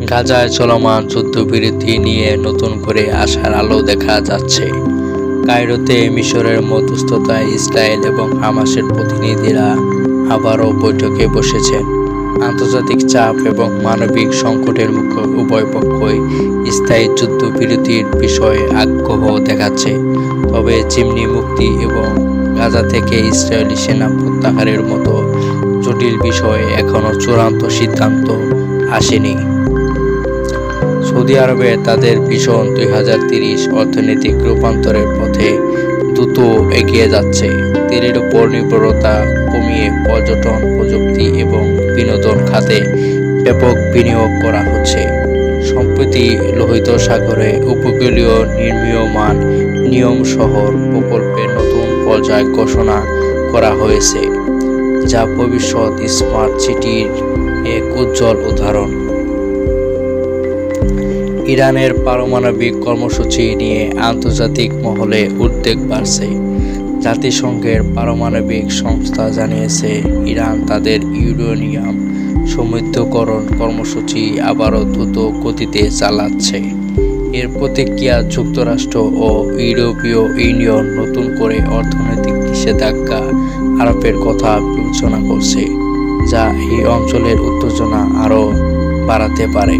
গাজায় চলমান যুদ্ধবিরতি নিয়ে নতুন করে আশার আলো দেখা যাচ্ছে। কায়রোতে মিশরের মধ্যস্থতায় ইসরায়েল এবং হামাসের প্রতিনিধিরা আবারও বৈঠকে বসেছেন। আন্তর্জাতিক চাপ এবং মানবিক সংকটের মুখে উভয় পক্ষই স্থায়ী যুদ্ধবিরতির বিষয়ে আগ্রহ দেখাচ্ছে। তবে জিম্মি মুক্তি এবং গাজা থেকে ইসরায়েলি সেনা প্রত্যাহারের মতো জটিল বিষয়ে এখনও চূড়ান্ত সিদ্ধান্ত আসেনি। সৌদি আরবে তাদের ভীষণ 2030 অর্থনৈতিক রূপান্তরের পথে দ্রুত এগিয়ে যাচ্ছে। তেলের উপর নির্ভরতা কমিয়ে পর্যটন, প্রযুক্তি এবং বিনোদন খাতে ব্যাপক বিনিয়োগ করা হচ্ছে। সম্প্রতি লোহিত সাগরে উপকূলীয় নির্মীয়মান নিয়ম শহর প্রকল্পের নতুন পর্যায় ঘোষণা করা হয়েছে, যা ভবিষ্যৎ স্মার্ট সিটির এক উজ্জ্বল উদাহরণ। ইরানের পারমাণবিক কর্মসূচি নিয়ে আন্তর্জাতিক মহলে উদ্বেগ বাড়ছে। জাতিসংঘের পারমাণবিক সংস্থা জানিয়েছে, ইরান তাদের ইউরেনিয়াম সমৃদ্ধকরণ কর্মসূচি আবারও দ্রুত গতিতে চালাচ্ছে। এর প্রতিক্রিয়া যুক্তরাষ্ট্র ও ইউরোপীয় ইউনিয়ন নতুন করে অর্থনৈতিক নিষেধাজ্ঞা আরোপের কথা বিবেচনা করছে, যা এই অঞ্চলের উত্তেজনা আরও বাড়াতে পারে।